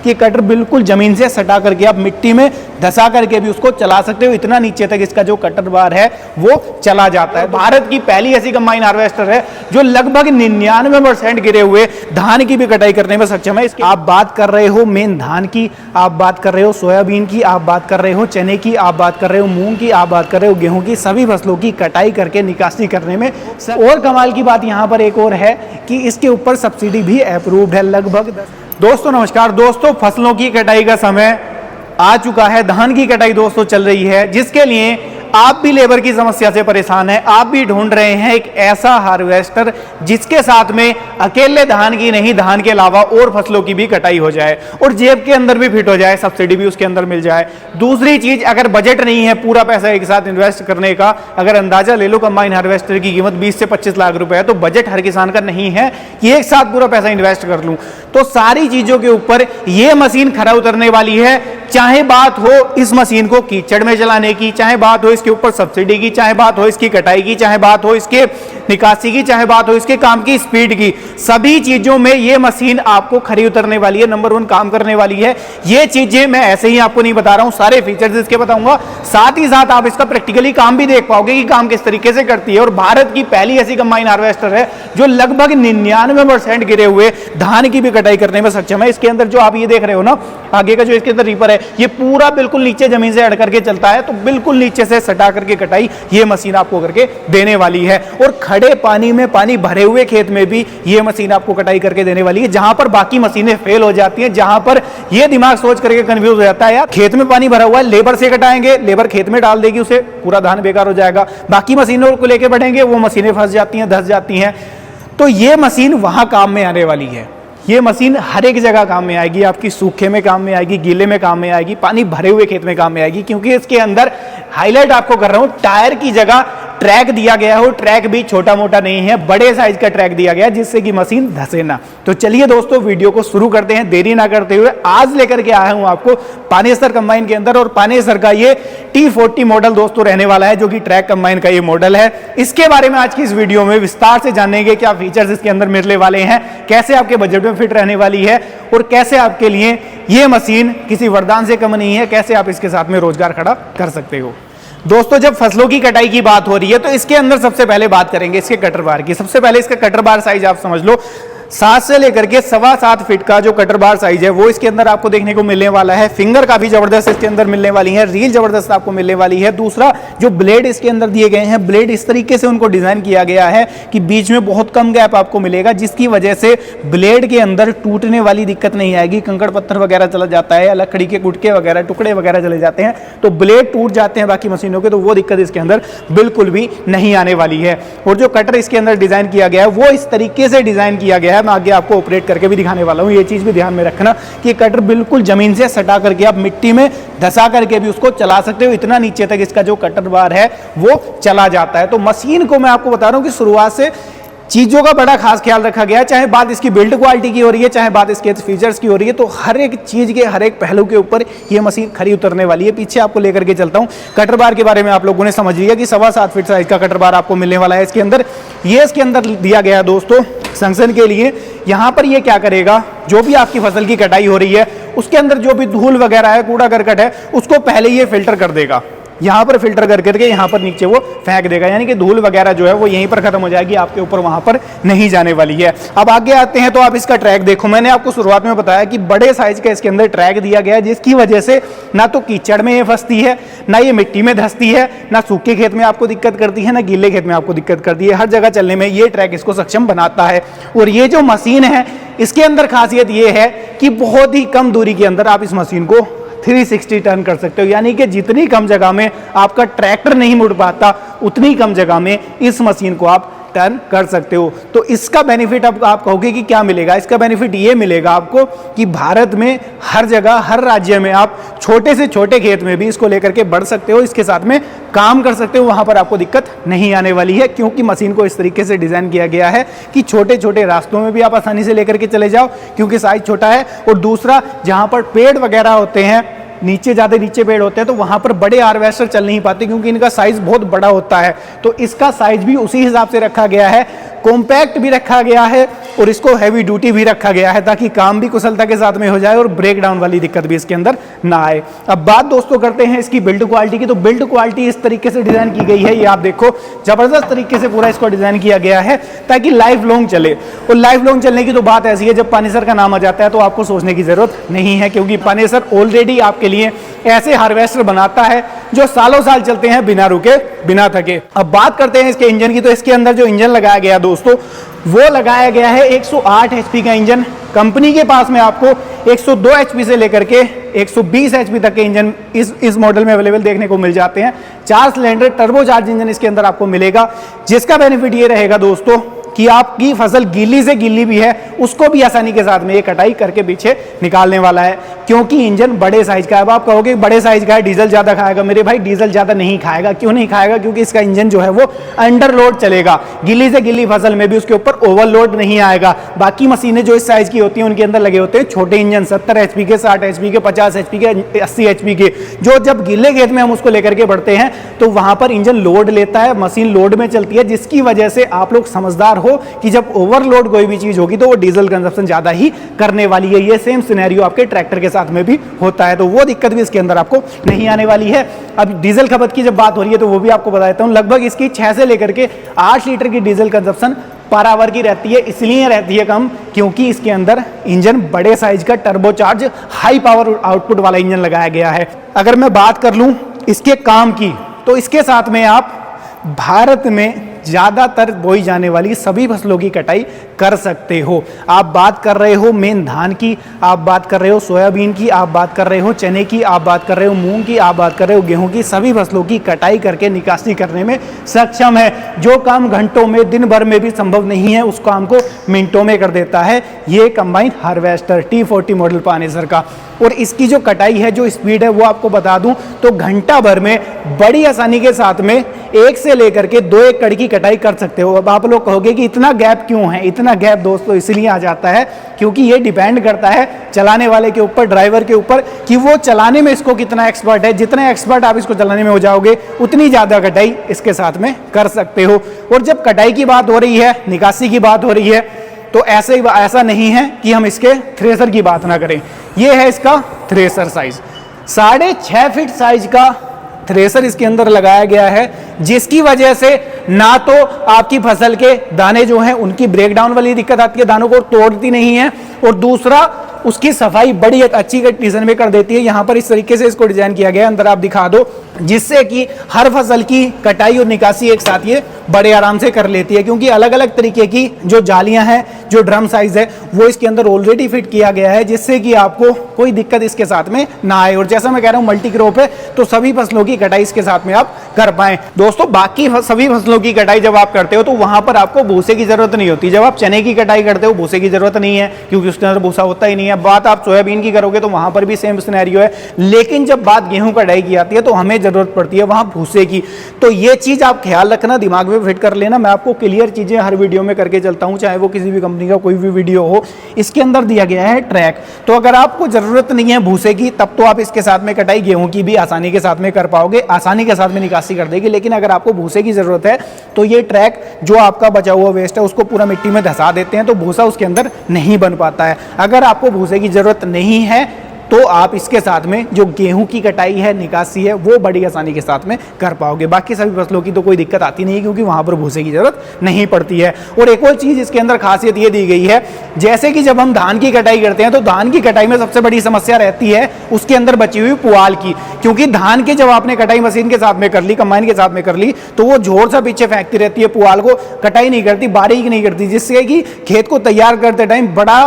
कि कटर बिल्कुल जमीन से सटा करके आप मिट्टी में धसा करके भी उसको चला सकते हो। इतना नीचे तक इसका जो कटर बार है वो चला जाता है। भारत की पहली ऐसी कंबाइन हार्वेस्टर है जो लगभग 99% गिरे हुए धान की भी कटाई करने में सक्षम है। आप बात कर रहे हो मेन धान की, आप बात कर रहे हो सोयाबीन की, आप बात कर रहे हो चने की, आप बात कर रहे हो मूंग की, आप बात कर रहे हो गेहूं की, सभी फसलों की कटाई करके निकासी करने में। और कमाल की बात यहां पर एक और है कि इसके ऊपर सब्सिडी भी अप्रूव्ड है लगभग। दोस्तों नमस्कार दोस्तों, फसलों की कटाई का समय आ चुका है। धान की कटाई दोस्तों चल रही है, जिसके लिए आप भी लेबर की समस्या से परेशान हैं। आप भी ढूंढ रहे हैं एक ऐसा हार्वेस्टर जिसके साथ में अकेले धान की नहीं, धान के अलावा और फसलों की भी कटाई हो जाए और जेब के अंदर भी फिट हो जाए, सब्सिडी भी उसके अंदर मिल जाए। दूसरी चीज, अगर बजट नहीं है पूरा पैसा एक साथ इन्वेस्ट करने का, अगर अंदाजा ले लो कंबाइन हार्वेस्टर की कीमत 20 से 25 लाख रुपए है, तो बजट हर किसान का नहीं है कि एक साथ पूरा पैसा इन्वेस्ट कर लूं। तो सारी चीजों के ऊपर यह मशीन खरा उतरने वाली है। चाहे बात हो इस मशीन को कीचड़ में चलाने की, चाहे बात हो इसके ऊपर सब्सिडी की, चाहे बात हो इसकी कटाई की, चाहे बात हो इसके निकासी की, चाहे बात हो इसके काम की स्पीड की, सभी चीजों में ये मशीन आपको खरी उतरने वाली है, नंबर 1 काम करने वाली है। ये चीजें मैं ऐसे ही आपको नहीं बता रहा हूं, सारे फीचर्स इसके बताऊंगा, साथ ही साथ आप इसका प्रैक्टिकली काम भी देख पाओगे कि काम किस तरीके से करती है। और भारत की पहली ऐसी कंबाइन हार्वेस्टर है जो लगभग 99% गिरे हुए धान की भी कटाई करने में सक्षम है। इसके अंदर जो आप ये देख रहे हो ना, आगे का जो इसके अंदर रीपर है, ये पूरा बिल्कुल नीचे जमीन से अड़ करके चलता है, तो बिल्कुल नीचे से सटा करके कटाई ये मशीन आपको करके देने वाली है। और खड़े पानी में, पानी भरे हुए खेत में भी ये मशीन आपको कटाई करके देने वाली है। जहां पर बाकी मशीनें फेल हो जाती हैं, जहां पर ये दिमाग सोच करके कंफ्यूज हो जाता है, यार खेत में पानी भरा हुआ है, लेबर से कटाएंगे, लेबर खेत में डाल देगी उसे, पूरा धान बेकार हो जाएगा, बाकी मशीनों को लेकर बढ़ेंगे, वो मशीनें फंस जाती हैं, धस जाती हैं। तो ये मशीन वहां काम में आने वाली है। ये मशीन हर एक जगह काम में आएगी, आपकी सूखे में काम में आएगी, गीले में काम में आएगी, पानी भरे हुए खेत में काम में आएगी, क्योंकि इसके अंदर हाईलाइट आपको कर रहा हूं, टायर की जगह ट्रैक दिया गया हो। ट्रैक भी छोटा मोटा नहीं है, बड़े साइज का ट्रैक दिया गया जिससे कि मशीन धसे ना। तो चलिए दोस्तों वीडियो को शुरू करते हैं, देरी ना करते हुए। आज लेकर के आया हूं आपको पानेसर कंबाइन के अंदर, और पानेसर का ये T40 मॉडल दोस्तों रहने वाला है, जो कि ट्रैक कंबाइन का ये मॉडल है। इसके बारे में आज की इस वीडियो में विस्तार से जानेंगे, क्या फीचर्स इसके अंदर मिलने वाले हैं, कैसे आपके बजट में फिट रहने वाली है, और कैसे आपके लिए ये मशीन किसी वरदान से कम नहीं है, कैसे आप इसके साथ में रोजगार खड़ा कर सकते हो। दोस्तों जब फसलों की कटाई की बात हो रही है तो इसके अंदर सबसे पहले बात करेंगे इसके कटर बार की। सबसे पहले इसका कटर बार साइज आप समझ लो, 7 से लेकर के 7.25 फीट का जो कटर बार साइज है वो इसके अंदर आपको देखने को मिलने वाला है। फिंगर काफी जबरदस्त इसके अंदर मिलने वाली है, रील जबरदस्त आपको मिलने वाली है। दूसरा, जो ब्लेड इसके अंदर दिए गए हैं, ब्लेड इस तरीके से उनको डिजाइन किया गया है कि बीच में बहुत कम गैप आपको मिलेगा, जिसकी वजह से ब्लेड के अंदर टूटने वाली दिक्कत नहीं आएगी। कंकड़ पत्थर वगैरह चला जाता है, लकड़ी के गुटके वगैरह, टुकड़े वगैरह चले जाते हैं तो ब्लेड टूट जाते हैं बाकी मशीनों के, तो वो दिक्कत इसके अंदर बिल्कुल भी नहीं आने वाली है। और जो कटर इसके अंदर डिजाइन किया गया है वो इस तरीके से डिजाइन किया गया है, मैं आगे आपको ऑपरेट करके भी दिखाने वाला हूं। ये चीज भी ध्यान में रखना कि कटर बिल्कुल जमीन से सटा करके आप मिट्टी में धसा करके भी उसको चला सकते हो। इतना नीचे तक इसका जो कटर बार है वो चला जाता है। तो मशीन को मैं आपको बता रहा हूं कि शुरुआत से चीजों का बड़ा खास ख्याल रखा गया है, चाहे बात इसकी बिल्ड क्वालिटी की हो रही है, चाहे बात इसके फीचर्स की हो रही है, तो हर एक चीज के हर एक पहलू के ऊपर ये मशीन खरी उतरने वाली है। पीछे आपको लेकर के चलता हूं। कटर बार के बारे में आप लोगों ने समझ लिया कि 7.25 फीट साइज का कटर बार आपको मिलने वाला है इसके अंदर। ये इसके अंदर दिया गया है दोस्तों संक्शन के लिए। यहां पर ये क्या करेगा, जो भी आपकी फसल की कटाई हो रही है उसके अंदर जो भी धूल वगैरह है, कूड़ा करकट है, उसको पहले ये फिल्टर कर देगा। यहां पर फिल्टर करके यहां पर नीचे वो फेंक देगा, यानी कि धूल वगैरह जो है वो यहीं पर खत्म हो जाएगी, आपके ऊपर वहां पर नहीं जाने वाली है। अब आगे आते हैं तो आप इसका ट्रैक देखो। मैंने आपको शुरुआत में बताया कि बड़े साइज का इसके अंदर ट्रैक दिया गया है, जिसकी वजह से ना तो कीचड़ में ये फंसती है, ना ये मिट्टी में धंसती है, ना सूखे खेत में आपको दिक्कत करती है, ना गीले खेत में आपको दिक्कत करती है। हर जगह चलने में ये ट्रैक इसको सक्षम बनाता है। और ये जो मशीन है इसके अंदर खासियत ये है कि बहुत ही कम दूरी के अंदर आप इस मशीन को 360 टर्न कर सकते हो, यानी कि जितनी कम जगह में आपका ट्रैक्टर नहीं मुड़ पाता उतनी कम जगह में इस मशीन को आप टर्न कर सकते हो। तो इसका बेनिफिट अब आप कहोगे कि क्या मिलेगा, इसका बेनिफिट ये मिलेगा आपको कि भारत में हर जगह, हर राज्य में आप छोटे से छोटे खेत में भी इसको लेकर के बढ़ सकते हो, इसके साथ में काम कर सकते हो, वहां पर आपको दिक्कत नहीं आने वाली है, क्योंकि मशीन को इस तरीके से डिजाइन किया गया है कि छोटे छोटे रास्तों में भी आप आसानी से लेकर के चले जाओ, क्योंकि साइज छोटा है। और दूसरा, जहां पर पेड़ वगैरह होते हैं, नीचे ज़्यादा नीचे पेड़ होते हैं, तो वहां पर बड़े हार्वेस्टर चल नहीं पाते क्योंकि इनका साइज बहुत बड़ा होता है। तो इसका साइज भी उसी हिसाब से रखा गया है। कॉम्पैक्ट भी रखा गया है और इसको हैवी ड्यूटी भी रखा गया है ताकि काम भी कुशलता के साथ में हो जाए और ब्रेक डाउन वाली दिक्कत भी इसके अंदर ना आए। अब बात दोस्तों करते हैं इसकी बिल्ड क्वालिटी की। तो बिल्ड क्वालिटी इस तरीके से डिजाइन की गई है, ये आप देखो जबरदस्त तरीके से पूरा इसको डिजाइन किया गया है ताकि लाइफ लॉन्ग चले। और लाइफ लॉन्ग चलने की तो बात ऐसी है, जब पानेसर का नाम आ जाता है तो आपको सोचने की जरूरत नहीं है, क्योंकि पानेसर ऑलरेडी आपके लिए ऐसे हार्वेस्टर बनाता है जो सालों साल चलते हैं बिना रुके बिना थके। अब बात करते हैं इसके इंजन की। तो इसके अंदर जो इंजन लगाया गया दोस्तों वो लगाया गया है 108 एचपी का इंजन। कंपनी के पास में आपको 102 एचपी से लेकर के 120 एचपी तक के इंजन इस मॉडल में अवेलेबल देखने को मिल जाते हैं। 4 सिलेंडर टर्बोचार्ज इंजन इसके अंदर आपको मिलेगा, जिसका बेनिफिट ये रहेगा दोस्तों कि आपकी फसल गीली से गीली भी है उसको भी आसानी के साथ में ये कटाई करके पीछे निकालने वाला है, क्योंकि इंजन बड़े साइज का है। अब आप कहोगे बड़े साइज का है डीजल ज्यादा खाएगा। मेरे भाई डीजल ज्यादा नहीं खाएगा। क्यों नहीं खाएगा? क्योंकि इसका इंजन जो है वो अंडर लोड चलेगा। गीली से गीली फसल में भी उसके ऊपर ओवरलोड नहीं आएगा। बाकी मशीनें जो इस साइज की होती हैं उनके अंदर लगे होते हैं छोटे इंजन 70 एचपी के, 60 एचपी के, 50 एचपी के, 80 एचपी के, जो जब गीले खेत में हम उसको लेकर के बढ़ते हैं तो वहां पर इंजन लोड लेता है, मशीन लोड में चलती है, जिसकी वजह से आप लोग समझदार हो कि जब ओवरलोड कोई भी चीज होगी तो वो डीजल कंजप्शन ज्यादा ही करने वाली है। ये सेम सिनेरियो आपके ट्रैक्टर के साथ में भी होता है, तो वो दिक्कत भी इसके अंदर आपको नहीं आने वाली है। अब डीजल खपत की जब बात हो रही है तो वो भी आपको बता देता हूं। लगभग इसकी 6 से लेकर के 8 लीटर की डीजल कंजप्शन पर आवर की रहती है। इसलिए रहती है कम क्योंकि इसके अंदर इंजन बड़े साइज का टर्बोचार्ज हाई पावर आउटपुट वाला इंजन लगाया गया है। अगर मैं बात कर लूं इसके काम की, तो इसके साथ में आप भारत में ज्यादातर बोई जाने वाली सभी फसलों की कटाई कर सकते हो। आप बात कर रहे हो मेन धान की, आप बात कर रहे हो सोयाबीन की, आप बात कर रहे हो चने की, आप बात कर रहे हो मूंग की, आप बात कर रहे हो गेहूं की, सभी फसलों की कटाई करके निकासी करने में सक्षम है। जो काम घंटों में दिन भर में भी संभव नहीं है उस काम को मिनटों में कर देता है ये combine harvester T40 model Panesar का। और इसकी जो कटाई है, जो स्पीड है, वो आपको बता दूं तो घंटा भर में बड़ी आसानी के साथ में 1 से लेकर के 2 एकड़ की कटाई कर सकते हो। अब आप लोग कहोगे कि इतना गैप क्यों है? इतना गैप दोस्तों इसलिए आ जाता है क्योंकि ये डिपेंड करता है चलाने वाले के ऊपर, ड्राइवर के ऊपर, कि वो चलाने में इसको कितना एक्सपर्ट है। जितने एक्सपर्ट आप इसको चलाने में हो जाओगे उतनी ज्यादा कटाई इसके साथ में कर सकते हो। और जब कटाई की बात हो रही है, निकासी की बात हो रही है, तो ऐसा नहीं है कि हम इसके थ्रेसर की बात ना करें। ये है इसका थ्रेसर साइज, 6.5 फीट साइज का थ्रेसर इसके अंदर लगाया गया है, जिसकी वजह से ना तो आपकी फसल के दाने जो हैं उनकी ब्रेकडाउन वाली दिक्कत आती है, दानों को तोड़ती नहीं है, और दूसरा उसकी सफाई बड़ी अच्छी कंडीशन में कर देती है। यहां पर इस तरीके से इसको डिजाइन किया गया है, अंदर आप दिखा दो, जिससे कि हर फसल की कटाई और निकासी एक साथ ये बड़े आराम से कर लेती है। क्योंकि अलग अलग तरीके की जो जालियां हैं, जो ड्रम साइज है, वो इसके अंदर ऑलरेडी फिट किया गया है, जिससे कि आपको कोई दिक्कत इसके साथ में ना आए। और जैसा मैं कह रहा हूं मल्टी क्रॉप है तो सभी फसलों की कटाई इसके साथ में आप कर पाए। दोस्तों बाकी सभी फसलों की कटाई जब आप करते हो तो वहां पर आपको भूसे की जरूरत नहीं होती। जब आप चने की कटाई करते हो भूसे की जरूरत नहीं है क्योंकि उसके अंदर भूसा होता ही नहीं है। बात आप सोयाबीन की करोगे तो वहां पर भी सेम सिनेरियो है। लेकिन जब बात गेहूं कटाई की आती है तो हमें जरूरत पड़ती है वहां भूसे की। तो ये चीज आप ख्याल रखना, दिमाग में फिट कर लेना। मैं आपको क्लियर चीजें हर वीडियो में करके चलता हूं, चाहे वो किसी भी कंपनी का कोई भी वीडियो हो। इसके अंदर दिया गया है ट्रैक, तो अगर आपको जरूरत नहीं है भूसे की तब तो आप इसके साथ में कटाई गेहूं की भी आसानी के साथ में कर पाओगे, आसानी के साथ में निकासी कर देगी। लेकिन अगर आपको भूसे की जरूरत है तो ये ट्रैक जो आपका बचा हुआ वेस्ट है उसको पूरा मिट्टी में धंसा देते हैं, तो भूसा उसके अंदर नहीं बन पाता है। अगर आपको भूसे की जरूरत नहीं है तो आप इसके साथ में जो गेहूं की कटाई है, निकासी है, वो बड़ी आसानी के साथ में कर पाओगे। बाकी सभी फसलों की तो कोई दिक्कत आती नहीं क्योंकि वहां पर भूसे की जरूरत नहीं पड़ती है। और एक और चीज इसके अंदर खासियत ये दी गई है, जैसे कि जब हम धान की कटाई करते हैं तो धान की कटाई में सबसे बड़ी समस्या रहती है उसके अंदर बची हुई पुआल की। क्योंकि धान के जब आपने कटाई मशीन के साथ में कर ली, कंबाइन के साथ में कर ली, तो वो जोर सा पीछे फेंकती रहती है, पुआल को कटाई नहीं करती, बारीक नहीं करती, जिससे कि खेत को तैयार करते टाइम बड़ा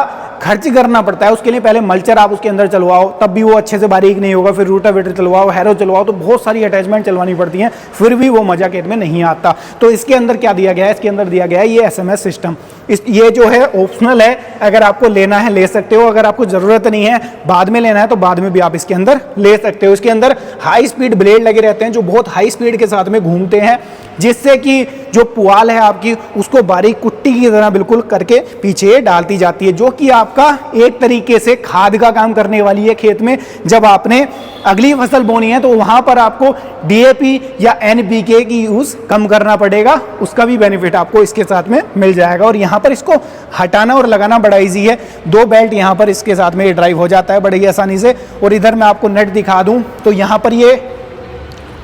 खर्च करना पड़ता है। उसके लिए पहले मल्चर आप उसके अंदर चलवाओ तब भी वो अच्छे से बारीक नहीं होगा, फिर रूटावेटर चलवाओ, हैरो चलवाओ, तो बहुत सारी अटैचमेंट चलवानी पड़ती हैं, फिर भी वो मजा खेत में नहीं आता। तो इसके अंदर क्या दिया गया है? इसके अंदर दिया गया है ये SMS सिस्टम। ये जो है ऑप्शनल है, अगर आपको लेना है ले सकते हो, अगर आपको जरूरत नहीं है बाद में लेना है तो बाद में भी आप इसके अंदर ले सकते हो। इसके अंदर हाई स्पीड ब्लेड लगे रहते हैं जो बहुत हाई स्पीड के साथ में घूमते हैं, जिससे कि जो पुआल है आपकी उसको बारीक कुट्टी की तरह बिल्कुल करके पीछे डालती जाती है, जो कि आपका एक तरीके से खाद का काम करने वाली है। खेत में जब आपने अगली फसल बोनी है तो वहां पर आपको डीएपी या एनपीके की यूज कम करना पड़ेगा, उसका भी बेनिफिट आपको इसके साथ में मिल जाएगा। और यहाँ पर इसको हटाना और लगाना बड़ा इजी है, 2 बेल्ट यहाँ पर इसके साथ में ड्राइव हो जाता है बड़े ही आसानी से। और इधर मैं आपको नट दिखा दूं तो यहाँ पर ये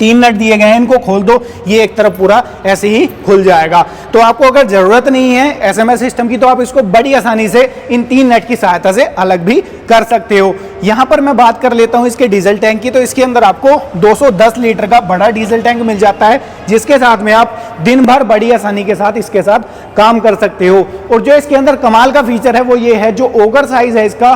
3 नट दिए गए हैं, इनको खोल दो, ये एक तरफ पूरा ऐसे ही खुल जाएगा। तो आपको अगर जरूरत नहीं है एसएमएस सिस्टम की तो आप इसको बड़ी आसानी से इन 3 नट की सहायता से अलग भी कर सकते हो। यहां पर मैं बात कर लेता हूं इसके डीजल टैंक की, तो इसके अंदर आपको 210 लीटर का बड़ा डीजल टैंक मिल जाता है, जिसके साथ में आप दिन भर बड़ी आसानी के साथ इसके साथ काम कर सकते हो। और जो इसके अंदर कमाल का फीचर है वो ये है, जो ओगर साइज है इसका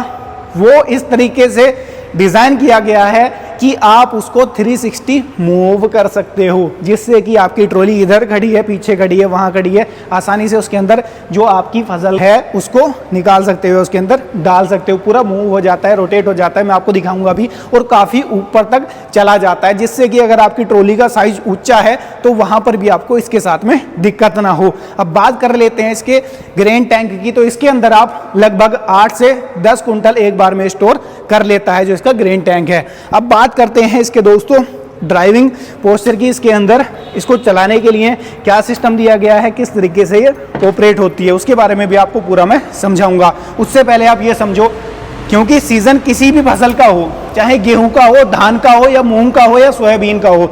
वो इस तरीके से डिजाइन किया गया है कि आप उसको 360 मूव कर सकते हो, जिससे कि आपकी ट्रॉली इधर खड़ी है, पीछे खड़ी है, वहां खड़ी है, आसानी से उसके अंदर जो आपकी फसल है उसको निकाल सकते हो, उसके अंदर डाल सकते हो, पूरा मूव हो जाता है, रोटेट हो जाता है, मैं आपको दिखाऊंगा भी, और काफ़ी ऊपर तक चला जाता है, जिससे कि अगर आपकी ट्रॉली का साइज ऊंचा है तो वहां पर भी आपको इसके साथ में दिक्कत ना हो। अब बात कर लेते हैं इसके ग्रेन टैंक की, तो इसके अंदर आप लगभग 8 से 10 कुंटल एक बार में स्टोर कर लेता है जो इसका ग्रेन टैंक है। अब बात करते हैं इसके दोस्तों ड्राइविंग पोस्चर की, इसके अंदर इसको चलाने के लिए क्या सिस्टम दिया गया है, किस तरीके से ये ऑपरेट होती है, उसके बारे में भी आपको पूरा मैं समझाऊंगा। उससे पहले आप ये समझो, क्योंकि सीजन किसी भी फसल का हो, चाहे गेहूं का हो, धान का हो, या मूंग का हो, या सोयाबीन का हो,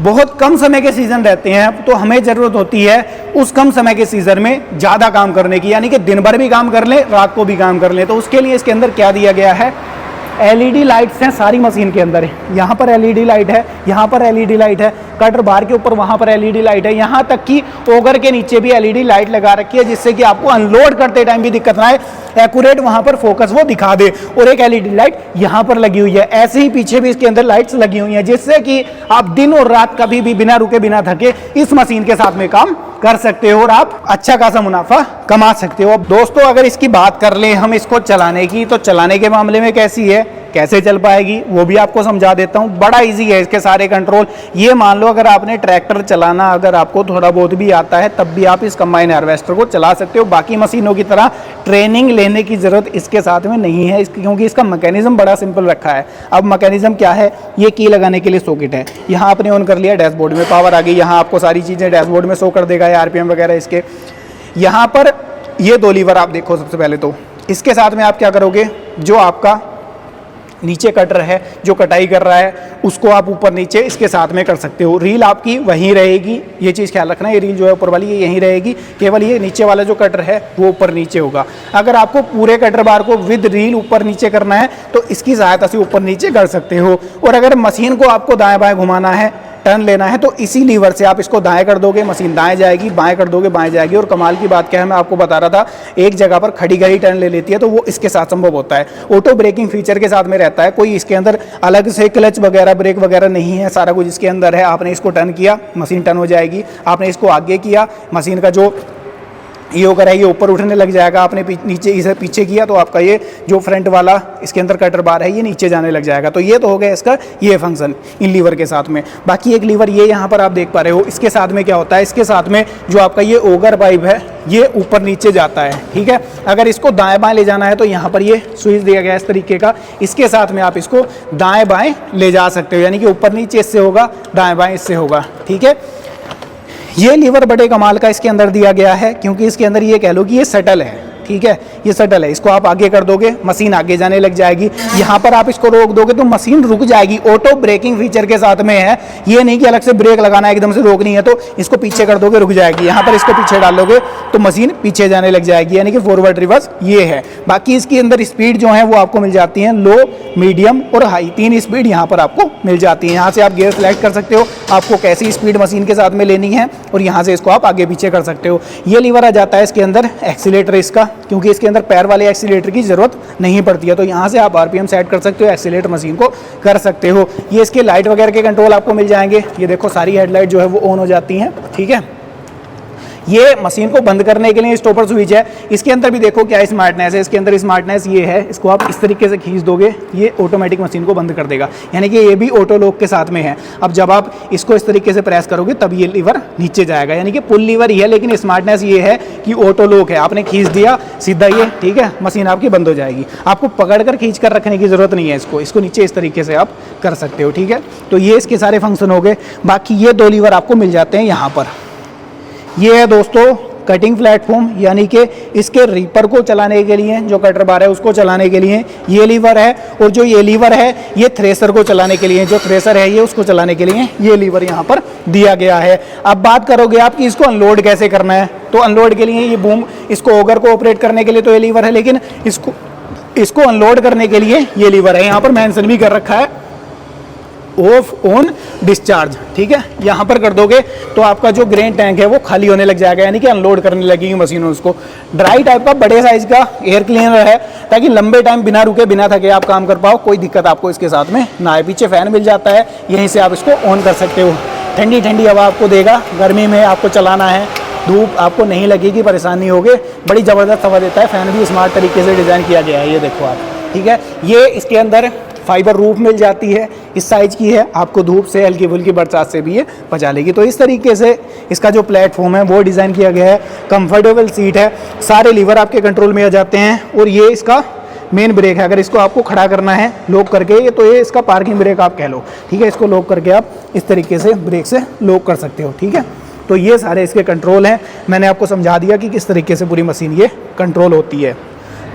बहुत कम समय के सीजन रहते हैं, तो हमें जरूरत होती है उस कम समय के सीजन में ज़्यादा काम करने की, यानी कि दिन भर भी काम कर लें, रात को भी काम कर लें। तो उसके लिए इसके अंदर क्या दिया गया है, एलईडी लाइट्स हैं सारी मशीन के अंदर। यहाँ पर एलईडी लाइट है, यहाँ पर एलईडी लाइट है, कटर बार के ऊपर वहाँ पर एलईडी लाइट है, यहाँ तक कि ओगर के नीचे भी एलईडी लाइट लगा रखी है, जिससे कि आपको अनलोड करते टाइम भी दिक्कत ना आए, एक्यूरेट वहाँ पर फोकस वो दिखा दे। और एक एलईडी लाइट यहाँ पर लगी हुई है, ऐसे ही पीछे भी इसके अंदर लाइट्स लगी हुई हैं, जिससे कि आप दिन और रात कभी भी बिना रुके बिना थके इस मशीन के साथ में काम कर सकते हो और आप अच्छा खासा मुनाफा कमा सकते हो। अब दोस्तों अगर इसकी बात कर ले हम इसको चलाने की, तो चलाने के मामले में कैसी है, कैसे चल पाएगी वो भी आपको समझा देता हूँ। बड़ा इजी है इसके सारे कंट्रोल। ये मान लो अगर आपने ट्रैक्टर चलाना अगर आपको थोड़ा बहुत भी आता है, तब भी आप इस कंबाइन हार्वेस्टर को चला सकते हो। बाकी मशीनों की तरह ट्रेनिंग लेने की जरूरत इसके साथ में नहीं है, क्योंकि इसका मैकेनिज्म बड़ा सिंपल रखा है। अब मैकेनिज्म क्या है, ये की लगाने के लिए सॉकेट है, यहाँ आपने ऑन कर लिया, डैशबोर्ड में पावर आ गई, यहाँ आपको सारी चीज़ें डैशबोर्ड में शो कर देगा, आरपीएम वगैरह इसके। यहाँ पर ये 2 लीवर आप देखो, सबसे पहले तो इसके साथ में आप क्या करोगे, जो आपका नीचे कटर है जो कटाई कर रहा है उसको आप ऊपर नीचे इसके साथ में कर सकते हो। रील आपकी वहीं रहेगी, ये चीज़ ख्याल रखना, ये रील जो है ऊपर वाली ये यहीं रहेगी, केवल ये नीचे वाला जो कटर है वो ऊपर नीचे होगा। अगर आपको पूरे कटर बार को विद रील ऊपर नीचे करना है तो इसकी सहायता से ऊपर नीचे कर सकते हो। और अगर मशीन को आपको दाएं बाएं घुमाना है, टर्न लेना है, तो इसी लीवर से आप इसको दाएं कर दोगे, मशीन दाएं जाएगी, बाएं कर दोगे बाएं जाएगी। और कमाल की बात क्या है, मैं आपको बता रहा था, एक जगह पर खड़ी खड़ी टर्न ले लेती है, तो वो इसके साथ संभव होता है। ऑटो ब्रेकिंग फीचर के साथ में रहता है, कोई इसके अंदर अलग से क्लच वगैरह ब्रेक वगैरह नहीं है, सारा कुछ इसके अंदर है। आपने इसको टर्न किया, मशीन टर्न हो जाएगी, आपने इसको आगे किया, मशीन का जो ये होकर है ये ऊपर उठने लग जाएगा, आपने नीचे इसे पीछे किया तो आपका ये जो फ्रंट वाला इसके अंदर कटर बार है ये नीचे जाने लग जाएगा। तो ये तो हो गया इसका ये फंक्शन इन लीवर के साथ में। बाकी एक लीवर ये यहाँ पर आप देख पा रहे हो, इसके साथ में क्या होता है, इसके साथ में जो आपका ये ओगर पाइप है ये ऊपर नीचे जाता है, ठीक है। अगर इसको दाएं बाएं ले जाना है तो यहाँ पर ये स्विच दिया गया है इस तरीके का, इसके साथ में आप इसको दाएं बाएं ले जा सकते हो, यानी कि ऊपर नीचे इससे होगा, दाएं बाएं इससे होगा, ठीक है। ये लीवर बड़े कमाल का इसके अंदर दिया गया है, क्योंकि इसके अंदर ये कह लो कि ये सटल है, ठीक है, ये सटल है। इसको आप आगे कर दोगे, मशीन आगे जाने लग जाएगी। यहाँ पर आप इसको रोक दोगे तो मशीन रुक जाएगी, ऑटो ब्रेकिंग फीचर के साथ में है। ये नहीं कि अलग से ब्रेक लगाना है, एकदम से रोकनी है तो इसको पीछे कर दोगे रुक जाएगी। यहाँ पर इसको पीछे डाल दोगे तो मशीन पीछे जाने लग जाएगी, यानी कि फॉरवर्ड रिवर्स ये है। बाकी इसके अंदर स्पीड जो है वो आपको मिल जाती है, लो, मीडियम और हाई, 3 स्पीड यहाँ पर आपको मिल जाती है। यहाँ से आप गियर सेलेक्ट कर सकते हो, आपको कैसी स्पीड मशीन के साथ में लेनी है, और यहाँ से इसको आप आगे पीछे कर सकते हो। ये लीवर आ जाता है इसके अंदर एक्सीलेटर इसका, क्योंकि इसके अंदर पैर वाले एक्सीलेटर की जरूरत नहीं पड़ती है, तो यहाँ से आप आरपीएम सेट कर सकते हो, एक्सीलेटर मशीन को कर सकते हो। ये इसके लाइट वगैरह के कंट्रोल आपको मिल जाएंगे, ये देखो सारी हेडलाइट जो है वो ऑन हो जाती हैं, ठीक है। ये मशीन को बंद करने के लिए स्टॉपर स्विच है। इसके अंदर भी देखो क्या स्मार्टनेस है, इसके अंदर स्मार्टनेस ये है, इसको आप इस तरीके से खींच दोगे ये ऑटोमेटिक मशीन को बंद कर देगा, यानी कि ये भी ऑटो लॉक के साथ में है। अब जब आप इसको इस तरीके से प्रेस करोगे तब ये लीवर नीचे जाएगा, यानी कि पुल लीवर ही है, लेकिन स्मार्टनेस ये है कि ऑटो लॉक है। आपने खींच दिया सीधा ये, ठीक है, मशीन आपकी बंद हो जाएगी। आपको पकड़कर खींच कर रखने की जरूरत नहीं है, इसको नीचे इस तरीके से आप कर सकते हो, ठीक है। तो ये इसके सारे फंक्शन हो गए। बाकी ये 2 लीवर आपको मिल जाते हैं यहाँ पर। ये है दोस्तों कटिंग प्लेटफॉर्म, यानी कि इसके रीपर को चलाने के लिए, जो कटर बार है उसको चलाने के लिए ये लीवर है, और जो ये लीवर है ये थ्रेसर को चलाने के लिए, जो थ्रेसर है ये उसको चलाने के लिए ये लीवर यहाँ पर दिया गया है। अब बात करोगे आप कि इसको अनलोड कैसे करना है, तो अनलोड के लिए ये बूम, इसको ऑगर को ऑपरेट करने के लिए तो ये लीवर है, लेकिन इसको अनलोड करने के लिए ये लीवर है। यहाँ पर मेंशन भी कर रखा है ऑफ ऑन डिस्चार्ज, ठीक है। यहाँ पर कर दोगे तो आपका जो ग्रेन टैंक है वो खाली होने लग जाएगा, यानी कि अनलोड करने लगेगी मशीन उसको। ड्राई टाइप का बड़े साइज का एयर क्लीनर है, ताकि लंबे टाइम बिना रुके बिना थके आप काम कर पाओ, कोई दिक्कत आपको इसके साथ में ना आए। पीछे फैन मिल जाता है, यहीं से आप इसको ऑन कर सकते हो। ठंडी ठंडी हवा आपको देगा, गर्मी में आपको चलाना है, धूप आपको नहीं लगेगी, परेशानी होगी, बड़ी ज़बरदस्त हवा देता है। फ़ैन भी स्मार्ट तरीके से डिज़ाइन किया गया है, ये देखो आप, ठीक है। ये इसके अंदर फाइबर रूफ मिल जाती है, इस साइज की है, आपको धूप से हल्की फुल्की बरसात से भी ये बचा लेगी। तो इस तरीके से इसका जो प्लेटफॉर्म है वो डिज़ाइन किया गया है। कंफर्टेबल सीट है, सारे लीवर आपके कंट्रोल में आ जाते हैं, और ये इसका मेन ब्रेक है। अगर इसको आपको खड़ा करना है लॉक करके, तो ये इसका पार्किंग ब्रेक आप कह लो, ठीक है। इसको लॉक करके आप इस तरीके से ब्रेक से लॉक कर सकते हो, ठीक है। तो ये सारे इसके कंट्रोल हैं। मैंने आपको समझा दिया कि किस तरीके से पूरी मशीन ये कंट्रोल होती है।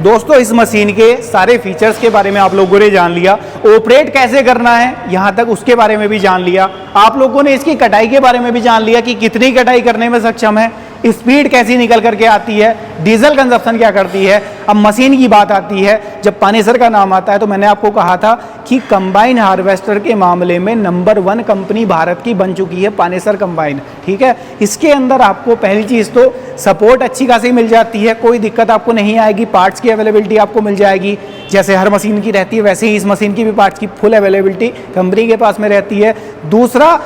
दोस्तों इस मशीन के सारे फीचर्स के बारे में आप लोगों ने जान लिया, ऑपरेट कैसे करना है यहाँ तक उसके बारे में भी जान लिया। आप लोगों ने इसकी कटाई के बारे में भी जान लिया कि कितनी कटाई करने में सक्षम है, स्पीड कैसी निकल करके आती है, डीजल कंजप्शन क्या करती है। अब मशीन की बात आती है, जब पानेसर का नाम आता है तो मैंने आपको कहा था कि कंबाइन हार्वेस्टर के मामले में नंबर 1 कंपनी भारत की बन चुकी है पानेसर कंबाइन, ठीक है। इसके अंदर आपको पहली चीज़ तो सपोर्ट अच्छी खासी मिल जाती है, कोई दिक्कत आपको नहीं आएगी, पार्ट्स की अवेलेबिलिटी आपको मिल जाएगी। जैसे हर मशीन की रहती है वैसे ही इस मशीन की भी पार्ट्स की फुल अवेलेबिलिटी कंपनी के पास में रहती है। दूसरा,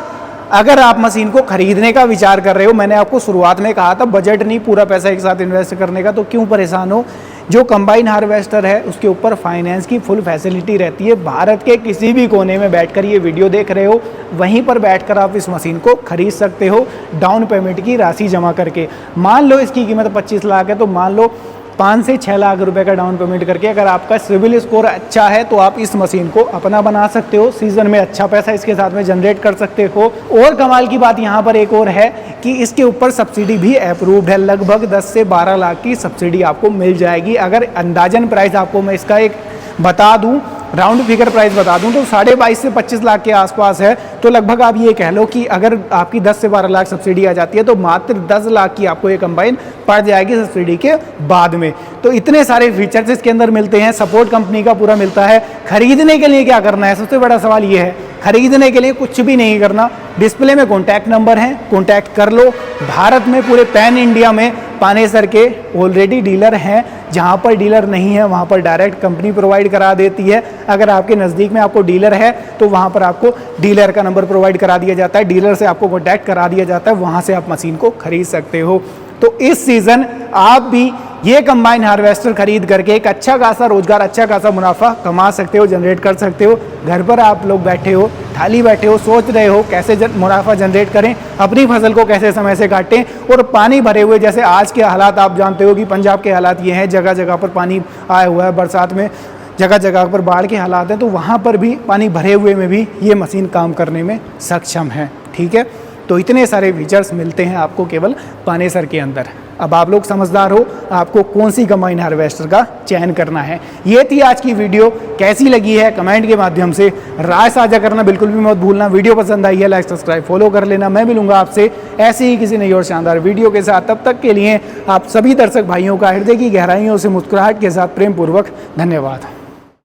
अगर आप मशीन को खरीदने का विचार कर रहे हो, मैंने आपको शुरुआत में कहा था बजट नहीं पूरा पैसा एक साथ इन्वेस्ट करने का, तो क्यों परेशान हो। जो कंबाइन हार्वेस्टर है उसके ऊपर फाइनेंस की फुल फैसिलिटी रहती है। भारत के किसी भी कोने में बैठकर ये वीडियो देख रहे हो, वहीं पर बैठकर आप इस मशीन को खरीद सकते हो डाउन पेमेंट की राशि जमा करके। मान लो इसकी कीमत 25 लाख है, तो मान लो 5 से 6 लाख रुपए का डाउन पेमेंट करके अगर आपका सिविल स्कोर अच्छा है तो आप इस मशीन को अपना बना सकते हो। सीजन में अच्छा पैसा इसके साथ में जनरेट कर सकते हो। और कमाल की बात यहाँ पर एक और है कि इसके ऊपर सब्सिडी भी अप्रूव्ड है। लगभग 10 से 12 लाख की सब्सिडी आपको मिल जाएगी। अगर अंदाजन प्राइस आपको मैं इसका एक बता दूं, राउंड फिगर प्राइस बता दूं, तो 22.5 से 25 लाख के आसपास है। तो लगभग आप ये कह लो कि अगर आपकी 10 से 12 लाख सब्सिडी आ जाती है तो मात्र 10 लाख की आपको ये कंबाइन पड़ जाएगी सब्सिडी के बाद में। तो इतने सारे फीचर्स इसके अंदर मिलते हैं, सपोर्ट कंपनी का पूरा मिलता है। खरीदने के लिए क्या करना है, सबसे बड़ा सवाल ये है। खरीदने के लिए कुछ भी नहीं करना, डिस्प्ले में कॉन्टैक्ट नंबर है, कॉन्टैक्ट कर लो। भारत में पूरे पैन इंडिया में पानेसर के ऑलरेडी डीलर हैं। जहाँ पर डीलर नहीं है वहाँ पर डायरेक्ट कंपनी प्रोवाइड करा देती है। अगर आपके नज़दीक में आपको डीलर है तो वहाँ पर आपको डीलर का नंबर प्रोवाइड करा दिया जाता है, डीलर से आपको कॉन्टैक्ट करा दिया जाता है, वहाँ से आप मशीन को खरीद सकते हो। तो इस सीज़न आप भी ये कंबाइन हार्वेस्टर खरीद करके एक अच्छा खासा रोजगार, अच्छा खासा मुनाफा कमा सकते हो, जनरेट कर सकते हो। घर पर आप लोग बैठे हो, खाली बैठे हो, सोच रहे हो कैसे मुनाफा जनरेट करें, अपनी फसल को कैसे समय से काटें। और पानी भरे हुए, जैसे आज के हालात आप जानते हो कि पंजाब के हालात ये हैं, जगह जगह पर पानी आया हुआ है, बरसात में जगह जगह पर बाढ़ के हालात हैं, तो वहाँ पर भी पानी भरे हुए में भी ये मशीन काम करने में सक्षम है। ठीक है, तो इतने सारे फीचर्स मिलते हैं आपको केवल पानेसर के अंदर। अब आप लोग समझदार हो, आपको कौन सी कंबाइन हार्वेस्टर का चयन करना है। ये थी आज की वीडियो, कैसी लगी है कमेंट के माध्यम से राय साझा करना बिल्कुल भी मत भूलना। वीडियो पसंद आई है लाइक सब्सक्राइब फॉलो कर लेना। मैं मिलूंगा आपसे ऐसे ही किसी नई और शानदार वीडियो के साथ। तब तक के लिए आप सभी दर्शक भाइयों का हृदय की गहराइयों से मुस्कुराहट के साथ प्रेम पूर्वक धन्यवाद।